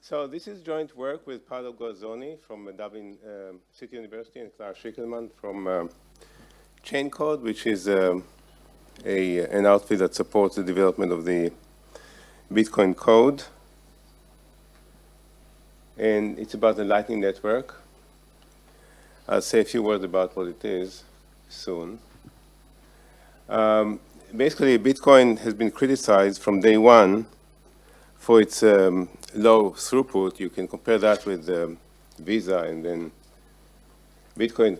So this is joint work with Paolo Gozzoni from Dublin City University and Clara Schickelman from Chain Code, which is an outfit that supports the development of the Bitcoin code. And it's about the Lightning Network. I'll say a few words about what it is soon. Basically, Bitcoin has been criticized from day one for its low throughput. You can compare that with Visa, and then Bitcoin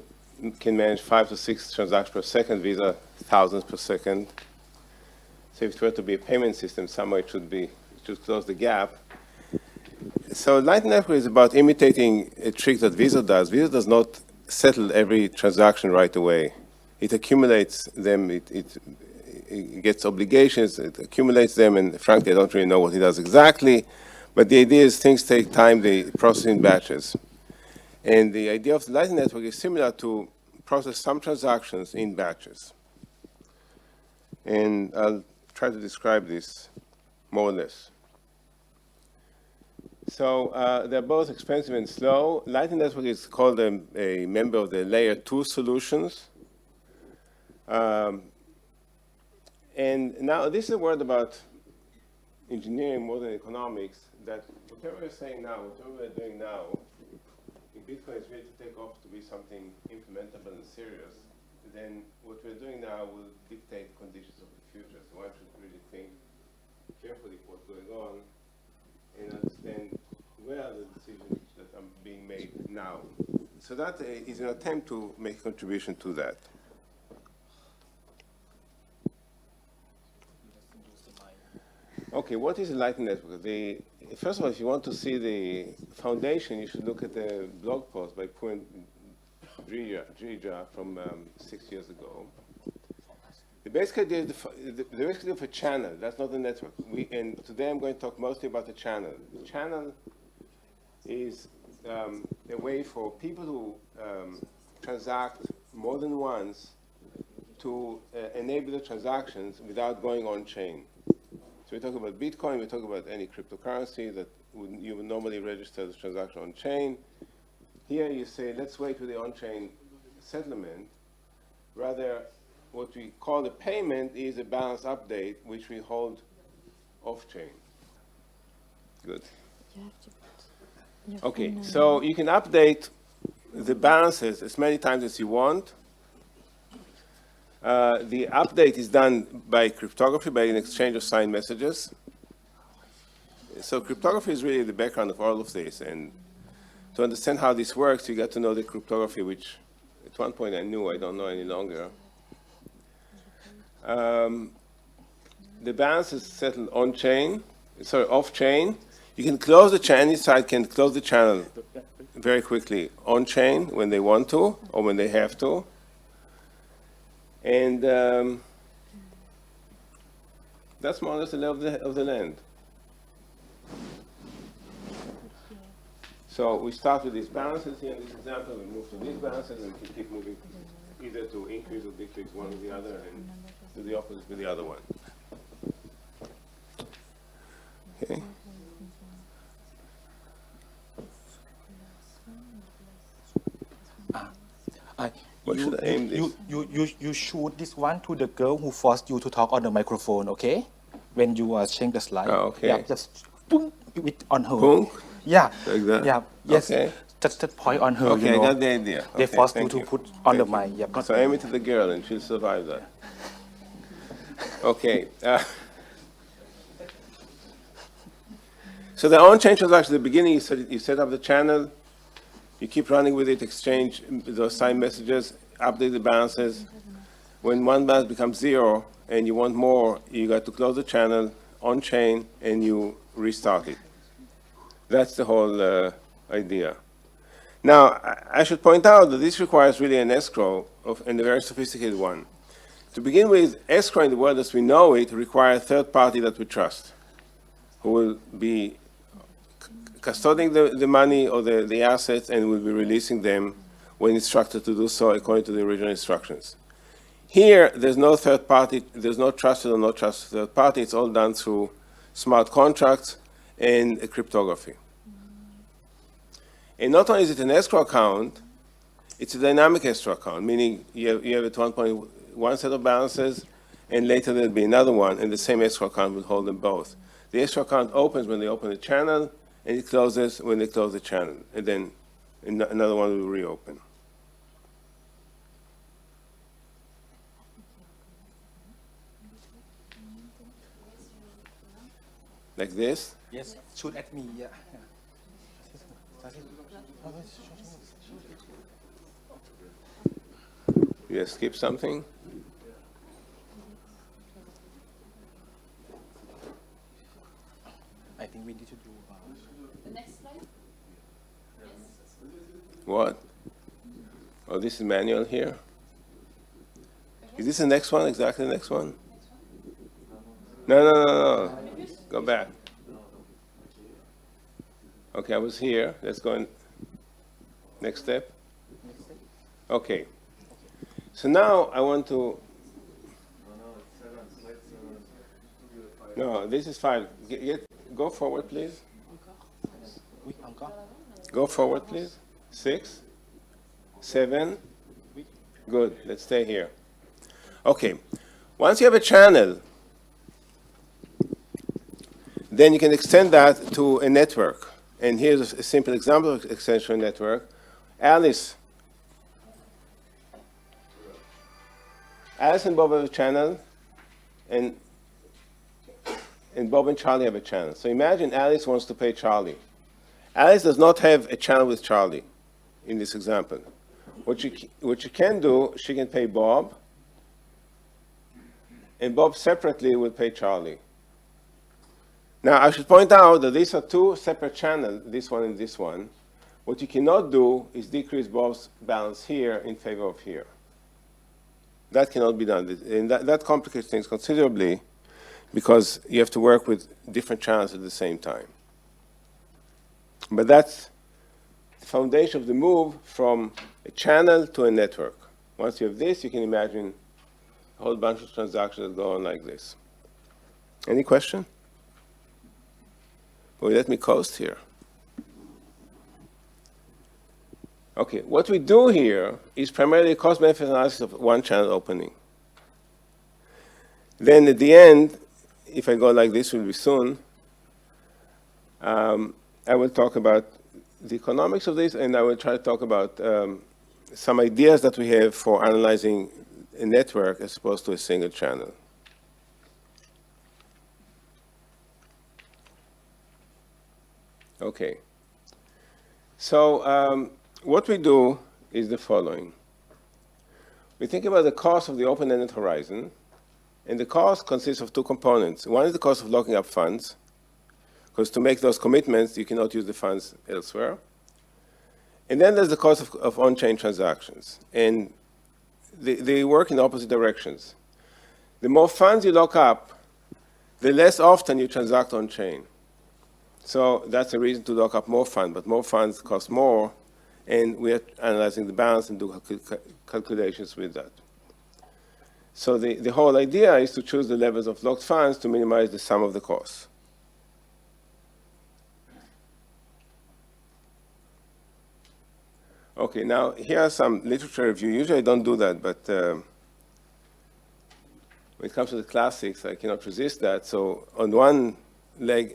can manage 5 to 6 transactions per second, Visa thousands per second. So if it were to be a payment system, somewhere it should close the gap. So Lightning Network is about imitating a trick that Visa does. Visa does not settle every transaction right away. It accumulates them, it gets obligations, it accumulates them, and frankly, I don't really know what it does exactly. But the idea is things take time, they process in batches. And the idea of the Lightning Network is similar to process some transactions in batches. And I'll try to describe this more or less. So they're both expensive and slow. Lightning Network is called a member of the layer 2 solutions. And now this is a word about engineering more than economics, that whatever we're saying now, whatever we're doing now, if Bitcoin is ready to take off to be something implementable and serious, then what we're doing now will dictate conditions of the future. So one should really think carefully what's going on and understand where are the decisions that are being made now. So that is an attempt to make a contribution to that. Okay, what is a Lightning Network? First of all, if you want to see the foundation, you should look at the blog post by Puan Drija from 6 years ago. The basic idea is the basic idea of a channel. That's not a network. And today I'm going to talk mostly about the channel. The channel is a way for people who transact more than once to enable the transactions without going on-chain. So we talk about Bitcoin, we talk about any cryptocurrency that you would normally register the transaction on-chain. Here you say, let's wait for the on-chain settlement. Rather, what we call the payment is a balance update, which we hold off-chain. Good. Okay, so you can update the balances as many times as you want. The update is done by cryptography, by an exchange of signed messages. So cryptography is really the background of all of this. And to understand how this works, you got to know the cryptography, which at one point I knew, I don't know any longer. The balance is settled on-chain, sorry, off-chain. You can close the channel, any side can close the channel very quickly on-chain when they want to or when they have to. And that's more or less the lay of the land. So we start with these balances here in this example, we move to these balances, and we can keep moving either to increase or decrease one or the other, and do the opposite with the other one. Okay. What should I aim this? You shoot this one to the girl who forced you to talk on the microphone, okay? When you are changing the slide. Oh, okay. Yeah, just boom, with on her. Boom? Yeah. Like that? Yeah. Yes. Okay. Just point on her. Okay, you know. I got the idea. They Okay, forced you thank to put on the mic. Yeah. So aim it to the girl, and she'll survive that. Okay. So the on-chain transaction, at the beginning, you set up the channel. You keep running with it, exchange those signed messages, update the balances. When one balance becomes 0 and you want more, you got to close the channel on-chain and you restart it. That's the whole idea. Now, I should point out that this requires really an escrow, and a very sophisticated one. To begin with, escrow in the world as we know it requires a third party that we trust, who will be custodying the money or the assets and will be releasing them when instructed to do so according to the original instructions. Here, there's no third party, there's no trusted or not trusted third party. It's all done through smart contracts and cryptography. And not only is it an escrow account, it's a dynamic escrow account, meaning you have at one point one set of balances, and later there'll be another one, and the same escrow account will hold them both. The escrow account opens when they open the channel, and it closes when they close the channel, and then another one will reopen. Like this? Yes, shoot at me, yeah. You skip something? I think we need to do The next slide? What? Oh, this is manual here? Is this the next one, exactly the next one? No. Go back. Okay, I was here. Let's go in. Next step. Okay. So now I want to. No, this is 5. Go forward, please. Oui, encore. Go forward, please. 6, 7. Good. Let's stay here. Okay. Once you have a channel, then you can extend that to a network. And here's a simple example of extension network. Alice and Bob have a channel, and Bob and Charlie have a channel. So imagine Alice wants to pay Charlie. Alice does not have a channel with Charlie in this example. What you can do, she can pay Bob, and Bob separately will pay Charlie. Now, I should point out that these are two separate channels, this one and this one. What you cannot do is decrease Bob's balance here in favor of here. That cannot be done. And that complicates things considerably because you have to work with different channels at the same time. But that's the foundation of the move from a channel to a network. Once you have this, you can imagine a whole bunch of transactions that go on like this. Any question? Well, let me coast here. Okay, what we do here is primarily a cost-benefit analysis of one channel opening. Then at the end, if I go like this, will be soon, I will talk about the economics of this, and I will try to talk about some ideas that we have for analyzing a network as opposed to a single channel. Okay. So what we do is the following. We think about the cost of the open-ended horizon, and the cost consists of two components. One is the cost of locking up funds, because to make those commitments, you cannot use the funds elsewhere. And then there's the cost of on-chain transactions, and they work in opposite directions. The more funds you lock up, the less often you transact on-chain. So that's a reason to lock up more funds, but more funds cost more, and we are analyzing the balance and do calculations with that. So the whole idea is to choose the levels of locked funds to minimize the sum of the costs. Okay, now here are some literature review. Usually I don't do that, but when it comes to the classics, I cannot resist that. So on one leg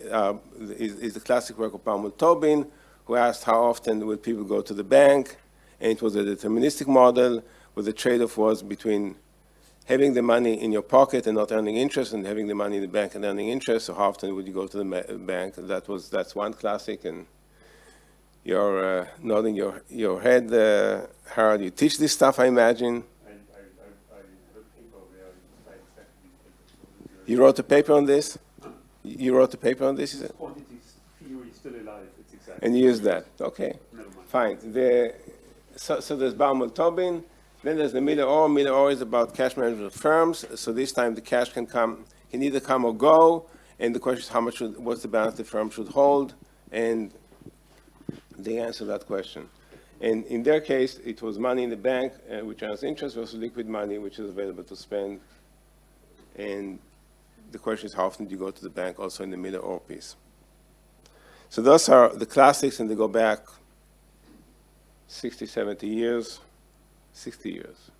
is the classic work of Baumol Tobin, who asked how often will people go to the bank, and it was a deterministic model where the trade-off was between having the money in your pocket and not earning interest, and having the money in the bank and earning interest. So how often would you go to the bank? That's one classic, and you're nodding your head, Harold. You teach this stuff, I imagine. I wrote a paper there. You wrote a paper on this? You wrote a paper on this, is it? Quantities theory is still alive. It's exactly. And you use that. Okay, Never mind. fine. So there's Baumol Tobin. Then there's the Miller-Orr. Miller-Orr is about cash management of firms. So this time the cash can either come or go. And the question is what's the balance the firm should hold? And they answer that question. And in their case, it was money in the bank, which earns interest, versus liquid money, which is available to spend. And the question is, how often do you go to the bank, also in the Miller-Orr piece? So those are the classics, and they go back 60, 70 years, 60 years.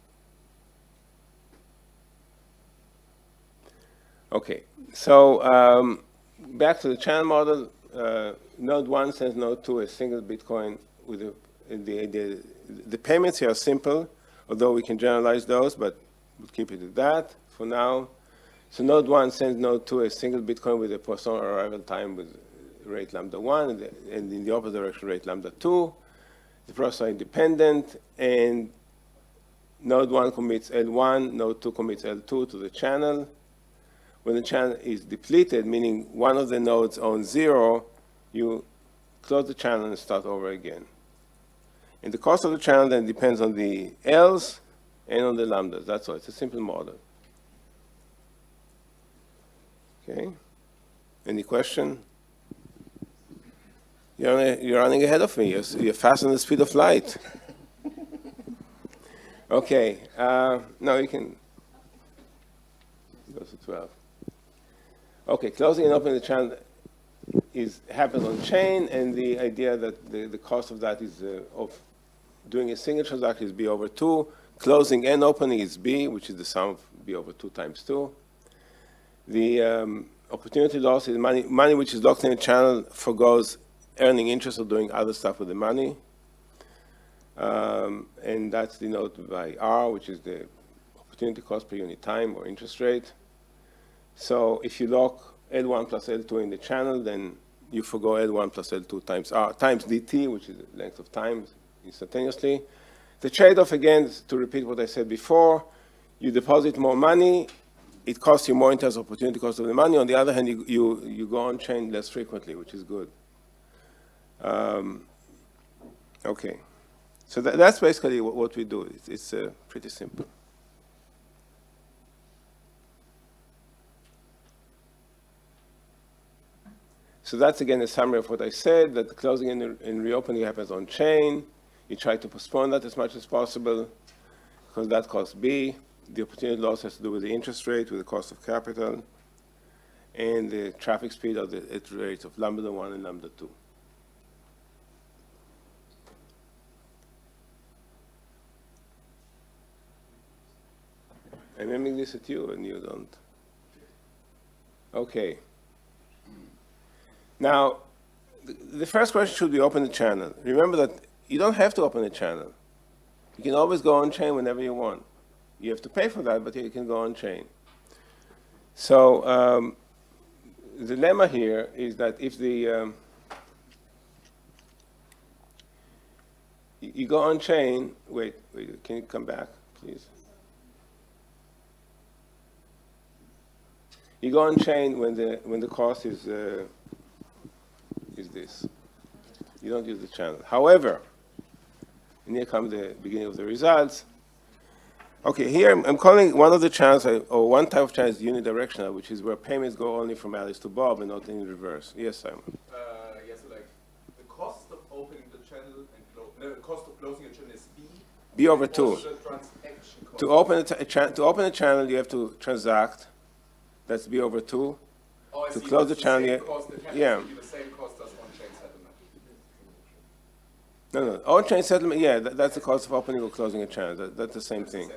Okay, so back to the channel model. Node 1 sends node 2 a single Bitcoin with the payments here are simple, although we can generalize those, but we'll keep it at that for now. So node 1 sends node 2 a single Bitcoin with a Poisson arrival time with rate lambda 1, and in the opposite direction rate lambda 2. The processes are independent, and node 1 commits L1, node 2 commits L2 to the channel. When the channel is depleted, meaning one of the nodes owns 0, you close the channel and start over again. And the cost of the channel then depends on the L's and on the lambdas. That's all. It's a simple model. Okay? Any question? You're running ahead of me. You're faster than the speed of light. Okay. Now you can go to 12. Okay, closing and opening the channel happens on chain, and the idea that the cost of that is of doing a single transaction is B over 2. Closing and opening is B, which is the sum of B over 2 times 2. The opportunity loss is money which is locked in a channel forgoes earning interest or doing other stuff with the money. And that's denoted by R, which is the opportunity cost per unit time or interest rate. So if you lock L1 plus L2 in the channel, then you forgo L1 plus L2 times R times dt, which is the length of time instantaneously. The trade-off, again, to repeat what I said before, you deposit more money, it costs you more in terms of opportunity cost of the money. On the other hand, you go on chain less frequently, which is good. Okay. So that's basically what we do. It's pretty simple. So that's, again, a summary of what I said, that the closing and reopening happens on chain. You try to postpone that as much as possible, because that costs B. The opportunity loss has to do with the interest rate, with the cost of capital, and the traffic speed of the rates of lambda 1 and lambda 2. I'm aiming this at you, and you don't. Okay. Now, the first question should be open the channel. Remember that you don't have to open the channel. You can always go on chain whenever you want. You have to pay for that, but you can go on chain. So the lemma here is that if the you go on chain, wait, can you come back, please? You go on chain when the cost is this. You don't use the channel. However, and here comes the beginning of the results. Okay, here I'm calling one of the channels, or one type of channel is unidirectional, which is where payments go only from Alice to Bob and not in reverse. Yes, Simon? Yes, so like the cost of opening the channel and the cost of closing a channel is B. B over 2. Also the transaction cost. To open a channel, you have to transact. That's B over 2. Oh, I To see. close the It's channel, same cost. It happens yeah. to be the same cost as on-chain settlement. No. On-chain settlement, yeah, that's the cost of opening or closing a channel. That's the same thing.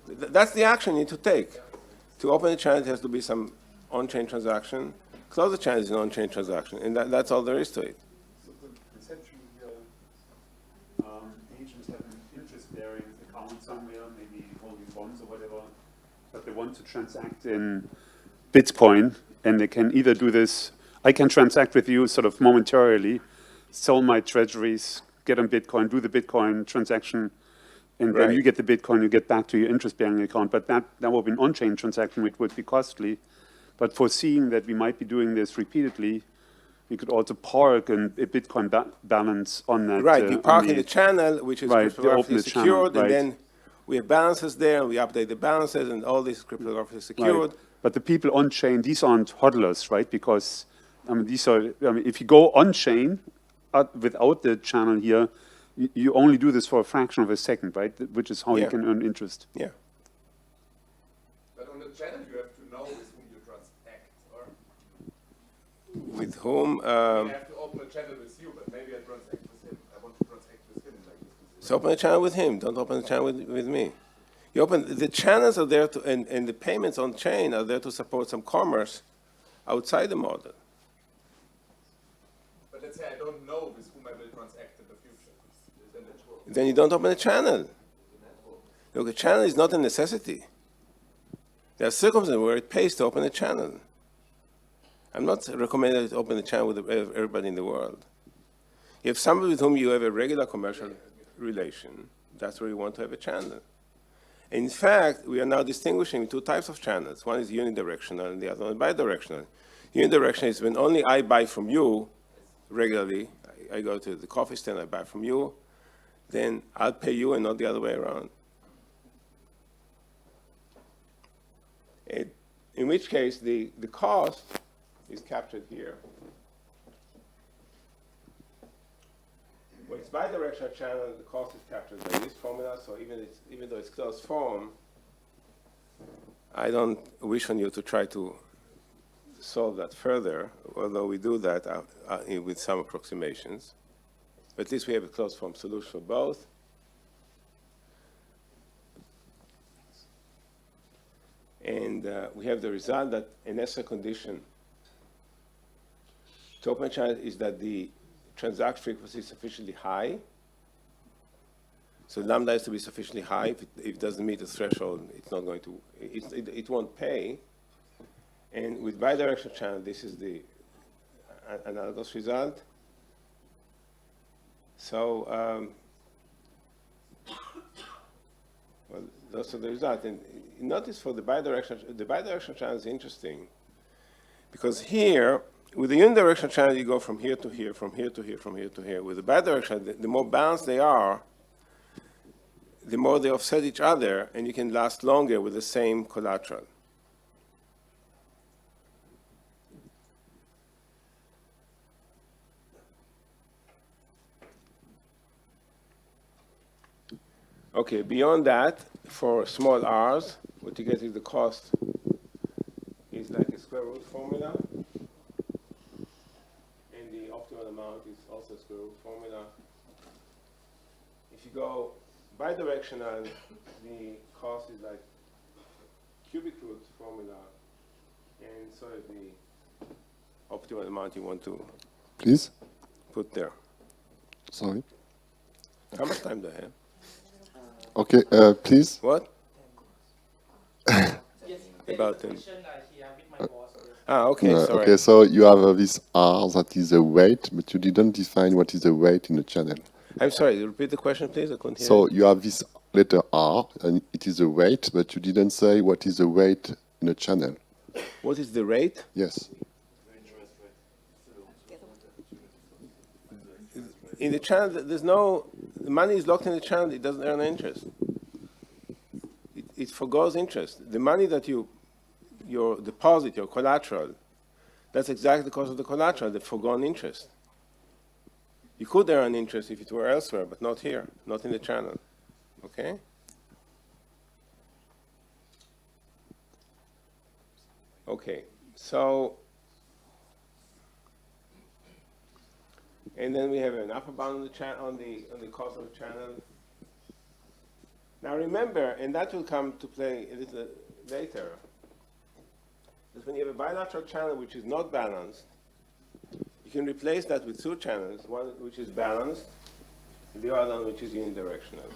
That's the action you need to take. To open a channel, it has to be some on-chain transaction. Close the channel is an on-chain transaction, and that's all there is to it. So the conception here, agents have an interest-bearing account somewhere, maybe holding bonds or whatever, but they want to transact in Bitcoin, and they can either do this, I can transact with you sort of momentarily, sell my treasuries, get on Bitcoin, do the Bitcoin transaction, and then you get the Bitcoin, you get back to your interest-bearing account. But that will be an on-chain transaction, which would be costly. But foreseeing that we might be doing this repeatedly, we could also park a Bitcoin balance on that. Right, you park in the channel, which is cryptographically secured, and then we have balances there, and we update the balances, and all this is cryptographically secured. Right. But the people on-chain, these aren't hodlers, right? Because these are, if you go on-chain without the channel here, you only do this for a fraction of a second, right? Which is how you can earn interest. Yeah. But on the channel, you have to know with whom you transact, or With whom? you have to open a channel with you, but maybe I transact with him. I want to transact with him like this. So open a channel with him. Don't open a channel with me. You open, the channels are there to, and the payments on chain are there to support some commerce outside the model. But let's say I don't know with whom I will transact in the future. Then you don't open a channel. Look, a channel is not a necessity. There are circumstances where it pays to open a channel. I'm not recommending to open a channel with everybody in the world. If somebody with whom you have a regular commercial relation, that's where you want to have a channel. In fact, we are now distinguishing two types of channels. One is unidirectional and the other one is bidirectional. Unidirectional is when only I buy from you regularly. I go to the coffee stand, I buy from you, then I'll pay you and not the other way around. In which case, the cost is captured here. When it's bidirectional channel, the cost is captured by this formula, so even though it's closed form, I don't wish on you to try to solve that further, although we do that with some approximations. But at least we have a closed form solution for both. And we have the result that an necessary condition to open a channel is that the transaction frequency is sufficiently high. So lambda has to be sufficiently high. If it doesn't meet the threshold, it's not going to, it won't pay. And with bidirectional channel, this is the analogous result. So, well, those are the results. And notice for the bidirectional channel is interesting because here, with the unidirectional channel, you go from here to here, from here to here, from here to here. With the bidirectional, the more balanced they are, the more they offset each other, and you can last longer with the same collateral. Okay, beyond that, for small r's, what you get is the cost is like a square root formula. And the optimal amount is also a square root formula. If you go bidirectional, the cost is like cubic root formula, and so is the optimal amount you want to Please? put there. Sorry. How much time do I have? Okay, please. What? Yes, About them. here with my boss. Okay, sorry. Okay, so you have this R that is the weight, but you didn't define what is the weight in the channel. I'm sorry, repeat the question, please. I couldn't hear. So you have this letter R, and it is the weight, but you didn't say what is the weight in a channel. What is the rate? Yes. In the channel, there's no, the money is locked in the channel, it doesn't earn interest. It forgoes interest. The money that your deposit, your collateral, that's exactly the cost of the collateral, the foregone interest. You could earn interest if it were elsewhere, but not here, not in the channel, okay? Okay, so, and then we have an upper bound on the on the cost of the channel. Now remember, and that will come to play a little later, is when you have a bilateral channel which is not balanced, you can replace that with two channels, one which is balanced, and the other one which is unidirectional.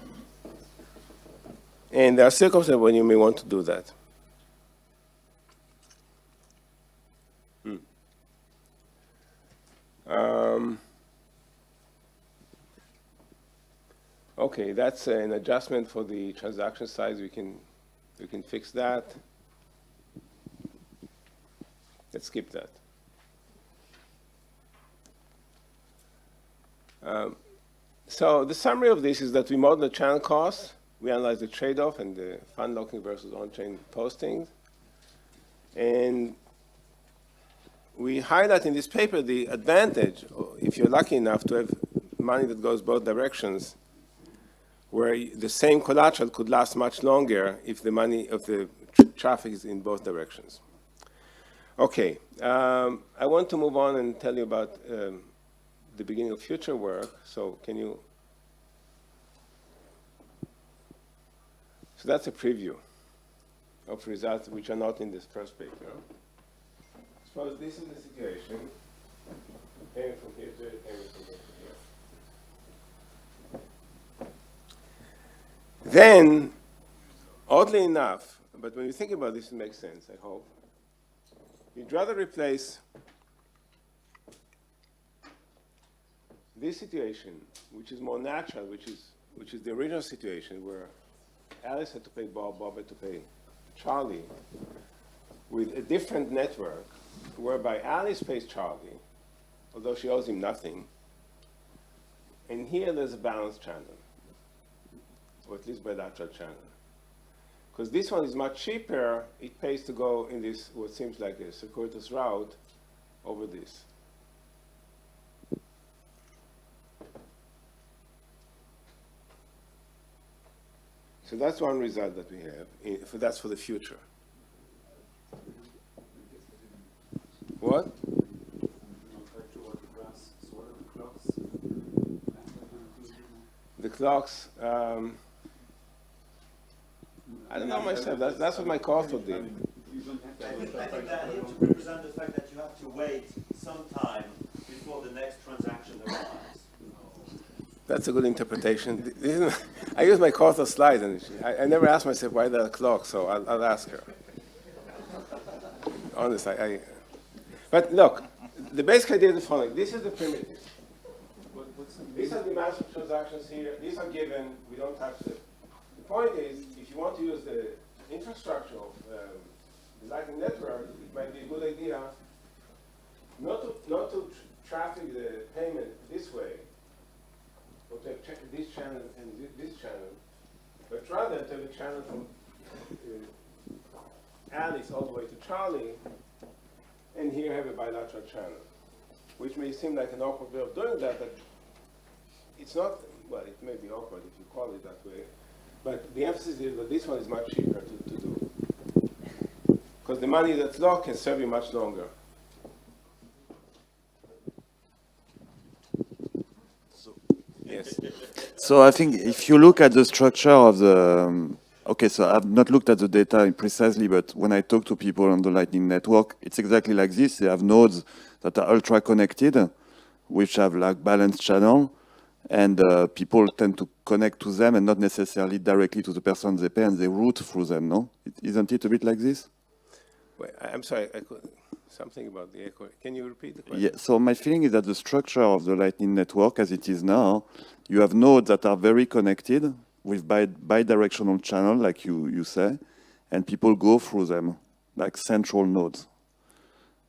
And there are circumstances when you may want to do that. Okay, that's an adjustment for the transaction size. We can fix that. Let's skip that. So the summary of this is that we model the channel costs. We analyze the trade-off and the fund locking versus on-chain postings. And we highlight in this paper the advantage, if you're lucky enough to have money that goes both directions, where the same collateral could last much longer if the money of the traffic is in both directions. Okay, I want to move on and tell you about the beginning of future work. So can you So that's a preview of results which are not in this first paper. Suppose this is the situation. Came from here to here, came from here to here. Then, oddly enough, but when you think about this, it makes sense, I hope. You'd rather replace this situation, which is more natural, which is the original situation where Alice had to pay Bob, Bob had to pay Charlie, with a different network, whereby Alice pays Charlie, although she owes him nothing. And here there's a balanced channel, or at least bilateral channel. Because this one is much cheaper, it pays to go in this, what seems like a circuitous route, over this. So that's one result that we have. That's for the future. What? The clocks. I don't know myself. That's what my co-author did. I think that here to represent the fact that you have to wait some time before the next transaction arrives. That's a good interpretation. I use my co-author slide, and I never asked myself why there are clocks, so I'll ask her. Honestly, but look, the basic idea is the following. This is the primitive. These are the amounts of transactions here. These are given. We don't touch them. The point is, if you want to use the infrastructure of the Lightning Network, it might be a good idea not to traffic the payment this way, or to check this channel and this channel, but rather to have a channel from Alice all the way to Charlie, and here have a bilateral channel, which may seem like an awkward way of doing that, but it's not, well, it may be awkward if you call it that way, but the emphasis is that this one is much cheaper to do. Because the money that's locked can serve you much longer. Yes. So I think if you look at the structure of the, okay, so I've not looked at the data precisely, but when I talk to people on the Lightning Network, it's exactly like this. They have nodes that are ultra connected, which have like balanced channel, and people tend to connect to them and not necessarily directly to the person they pay, and they route through them, no? Isn't it a bit like this? Wait, I'm sorry, something about the echo. Can you repeat the question? Yeah, so my feeling is that the structure of the Lightning Network as it is now, you have nodes that are very connected with bidirectional channel, like you say, and people go through them, like central nodes.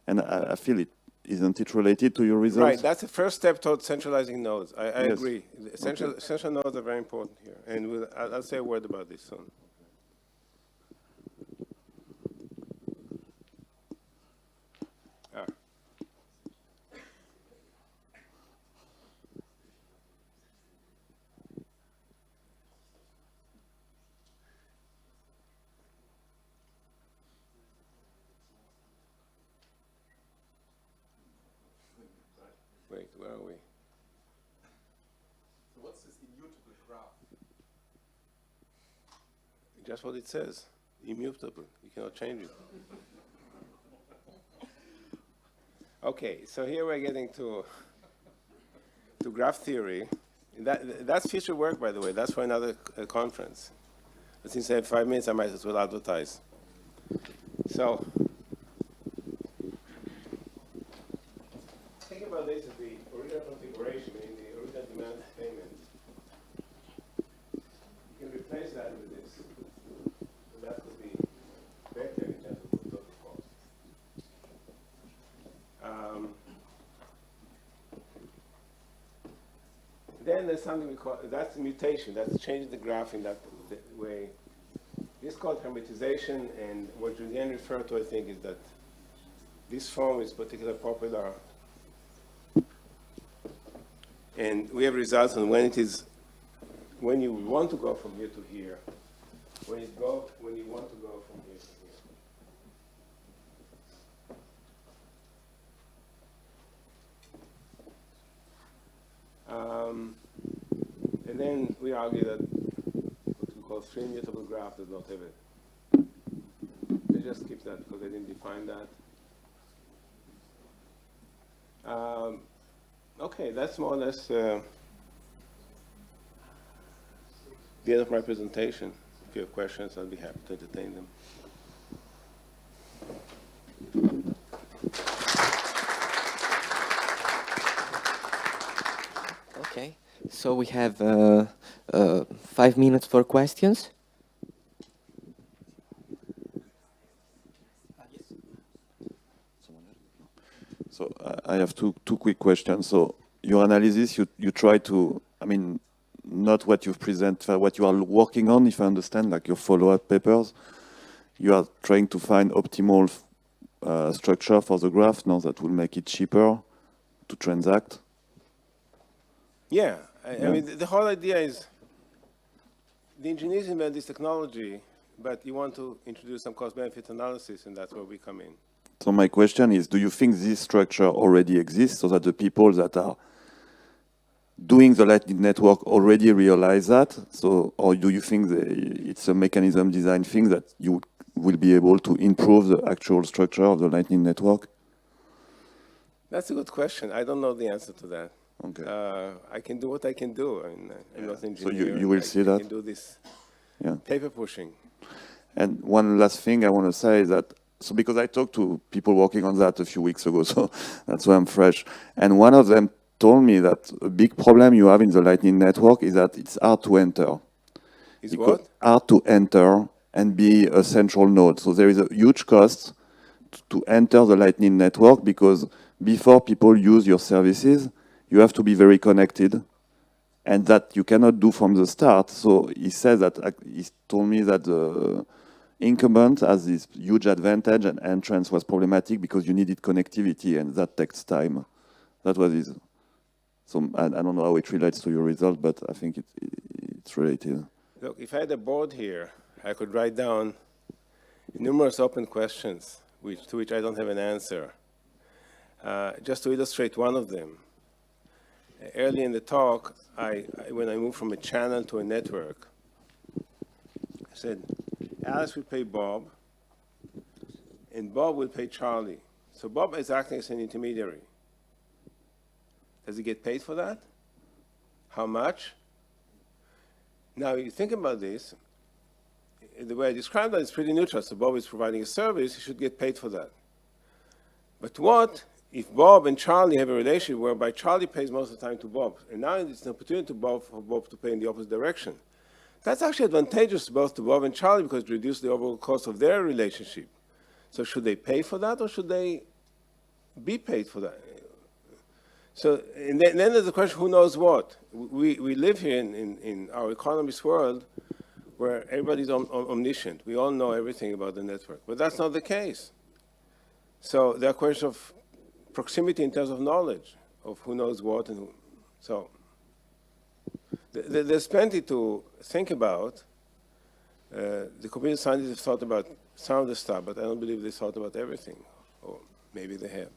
And I feel it, isn't it related to your results? Right, that's the first step towards centralizing nodes. I Yes. agree. Central nodes are very important here, and I'll say a word about this soon. Wait, where are we? So what's this immutable graph? Just what it says. Immutable. You cannot change it. Okay, so here we're getting to graph theory. That's future work, by the way. That's for another conference. But since I have 5 minutes, I might as well advertise. So, think about this as the original configuration in the original demand payment. You can replace that with this. So that would be better in terms of total cost. Then there's something we call, that's mutation. That's changing the graph in that way. This is called hermetization, and what Julien referred to, I think, is that this form is particularly popular. And we have results on when it is, when you want to go from here to here, when you want to go from here to here. And then we argue that what we so-called free immutable graph does not have it. They just skip that because they didn't define that. Okay, that's more or less the end of my presentation. If you have questions, I'll be happy to entertain them. Okay, so we have 5 minutes for questions. So I have two quick questions. So your analysis, you try to, I mean, not what you've presented, what you are working on, if I understand, like your follow-up papers. You are trying to find optimal structure for the graph, now that will make it cheaper to transact. Yeah, I mean, the whole idea is the engineers invent this technology, but you want to introduce some cost-benefit analysis, and that's where we come in. So my question is, do you think this structure already exists so that the people that are doing the Lightning Network already realize that? So, or do you think it's a mechanism design thing that you will be able to improve the actual structure of the Lightning Network? That's a good question. I don't know the answer to that. Okay. I can do what I can do. I mean, I'm not an So engineer. you will see that? I can do this Yeah. paper pushing. And one last thing I want to say is that, so because I talked to people working on that a few weeks ago, so that's why I'm fresh. And one of them told me that a big problem you have in the Lightning Network is that it's hard to enter. Is what? Hard to enter and be a central node. So there is a huge cost to enter the Lightning Network because before people use your services, you have to be very connected, and that you cannot do from the start. So he said that, he told me that the incumbent has this huge advantage and entrance was problematic because you needed connectivity and that takes time. That was his. So I don't know how it relates to your result, but I think it's related. Look, if I had a board here, I could write down numerous open questions to which I don't have an answer. Just to illustrate one of them. Early in the talk, when I moved from a channel to a network, I said, Alice will pay Bob, and Bob will pay Charlie. So Bob is acting as an intermediary. Does he get paid for that? How much? Now, you think about this, the way I described that is pretty neutral. So Bob is providing a service, he should get paid for that. But what if Bob and Charlie have a relationship whereby Charlie pays most of the time to Bob, and now it's an opportunity for Bob to pay in the opposite direction? That's actually advantageous both to Bob and Charlie because it reduces the overall cost of their relationship. So should they pay for that or should they be paid for that? So and then there's the question, who knows what? We live here in our economist world where everybody's omniscient. We all know everything about the network, but that's not the case. So there are questions of proximity in terms of knowledge, of who knows what and who. So there's plenty to think about. The computer scientists have thought about some of the stuff, but I don't believe they thought about everything. Or maybe they have.